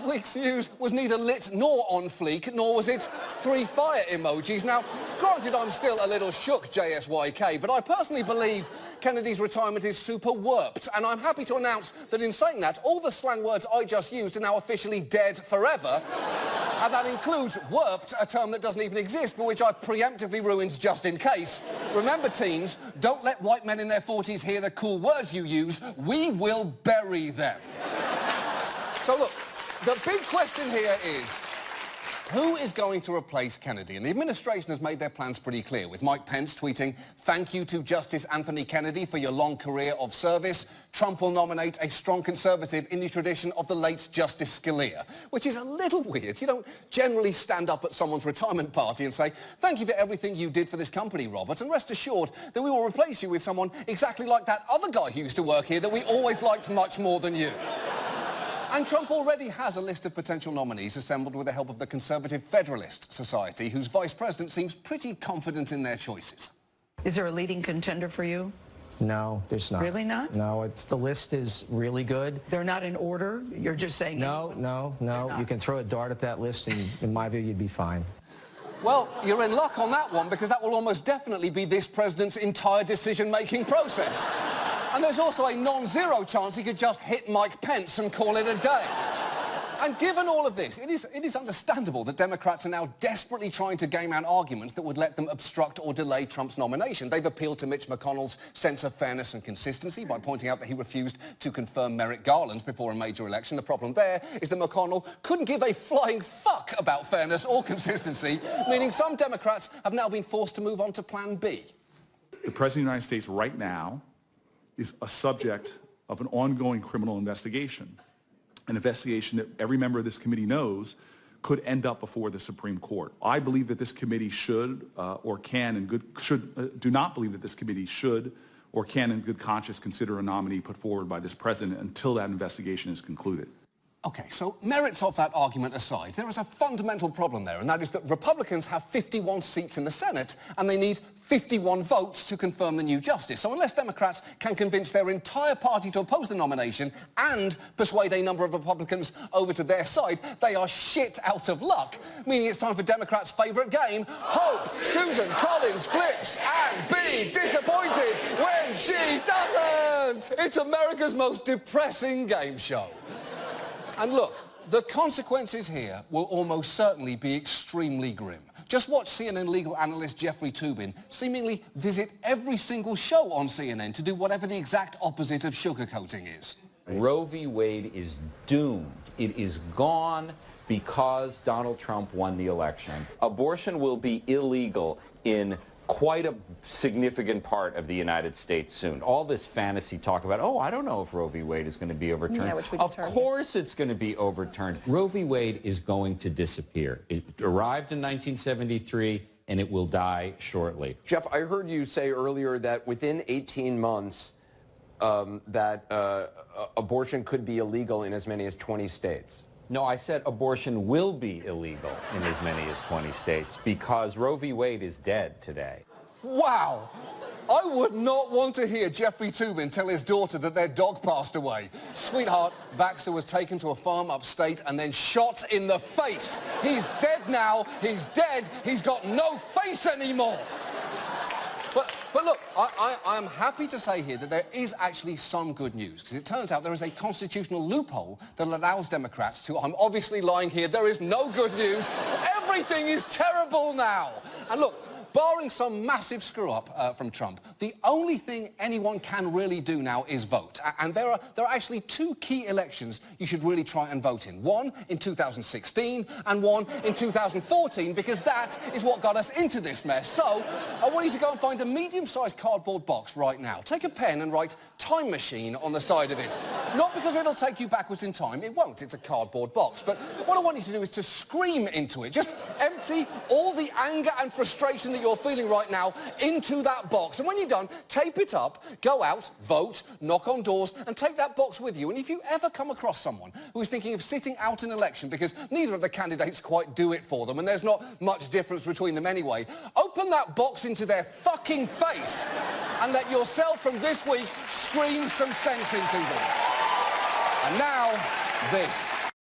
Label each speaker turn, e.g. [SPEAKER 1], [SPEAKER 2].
[SPEAKER 1] week's news was neither lit nor on fleek, nor was it 3 fire emojis. Now, granted, I'm still a little shook, JSYK, but I personally believe Kennedy's retirement is super warped, and I'm happy to announce that in saying that, all the slang words I just used are now officially dead forever. And that includes warped, a term that doesn't even exist, but which I've preemptively ruined just in case. Remember, teens, don't let white men in their 40s hear the cool words you use. We will bury them. So look, the big question here is, who is going to replace Kennedy? And the administration has made their plans pretty clear, with Mike Pence tweeting, "Thank you to Justice Anthony Kennedy for your long career of service. Trump will nominate a strong conservative in the tradition of the late Justice Scalia," which is a little weird. You don't generally stand up at someone's retirement party and say, "Thank you for everything you did for this company, Robert, and rest assured that we will replace you with someone exactly like that other guy who used to work here that we always liked much more than you." And Trump already has a list of potential nominees assembled with the help of the Conservative Federalist Society, whose vice president seems pretty confident in their choices.
[SPEAKER 2] Is there a leading contender for you?
[SPEAKER 3] No, there's not.
[SPEAKER 2] Really not?
[SPEAKER 3] No, the list is really good.
[SPEAKER 2] They're not in order? You're just saying...
[SPEAKER 3] No. You can throw a dart at that list, and in my view, you'd be fine.
[SPEAKER 1] Well, you're in luck on that one, because that will almost definitely be this president's entire decision-making process. And there's also a non-zero chance he could just hit Mike Pence and call it a day. And given all of this, it is understandable that Democrats are now desperately trying to game out arguments that would let them obstruct or delay Trump's nomination. They've appealed to Mitch McConnell's sense of fairness and consistency by pointing out that he refused to confirm Merrick Garland before a major election. The problem there is that McConnell couldn't give a flying fuck about fairness or consistency, meaning some Democrats have now been forced to move on to Plan B.
[SPEAKER 4] The President of the United States right now is a subject of an ongoing criminal investigation, an investigation that every member of this committee knows could end up before the Supreme Court. I believe that this committee should or can in good do not believe that this committee should or can in good conscience consider a nominee put forward by this president until that investigation is concluded.
[SPEAKER 1] OK, so merits of that argument aside, there is a fundamental problem there, and that is that Republicans have 51 seats in the Senate, and they need 51 votes to confirm the new justice. So unless Democrats can convince their entire party to oppose the nomination and persuade a number of Republicans over to their side, they are shit out of luck, meaning it's time for Democrats' favourite game, hope Susan Collins flips and be disappointed when she doesn't! It's America's most depressing game show. And look, the consequences here will almost certainly be extremely grim. Just watch CNN legal analyst Jeffrey Toobin seemingly visit every single show on CNN to do whatever the exact opposite of sugarcoating is.
[SPEAKER 5] Roe v. Wade is doomed. It is gone because Donald Trump won the election. Abortion will be illegal in quite a significant part of the United States soon. All this fantasy talk about, oh, I don't know if Roe v. Wade is going to be overturned.
[SPEAKER 6] Yeah, which we just
[SPEAKER 5] of course it's going to be overturned. Roe v. Wade is going to disappear. It arrived in 1973, and it will die shortly.
[SPEAKER 7] Jeff, I heard you say earlier that within 18 months abortion could be illegal in as many as 20 states.
[SPEAKER 5] No, I said abortion will be illegal in as many as 20 states because Roe v. Wade is dead today.
[SPEAKER 1] Wow! I would not want to hear Jeffrey Toobin tell his daughter that their dog passed away. Sweetheart, Baxter was taken to a farm upstate and then shot in the face. He's dead now. He's dead. He's got no face anymore. But look, I am happy to say here that there is actually some good news, because it turns out there is a constitutional loophole that allows Democrats to... I'm obviously lying here. There is no good news. Everything is terrible now. And look, barring some massive screw-up from Trump, the only thing anyone can really do now is vote. And there are actually two key elections you should really try and vote in. One in 2016 and one in 2014, because that is what got us into this mess. So I want you to go and find a medium-sized cardboard box right now. Take a pen and write "Time Machine" on the side of it. Not because it'll take you backwards in time. It won't. It's a cardboard box. But what I want you to do is to scream into it. Just empty all the anger and frustration that you're feeling right now into that box. And when you're done, tape it up, go out, vote, knock on doors, and take that box with you. And if you ever come across someone who is thinking of sitting out an election because neither of the candidates quite do it for them, and there's not much difference between them anyway, open that box into their fucking face and let yourself from this week scream some sense into them. And now, this.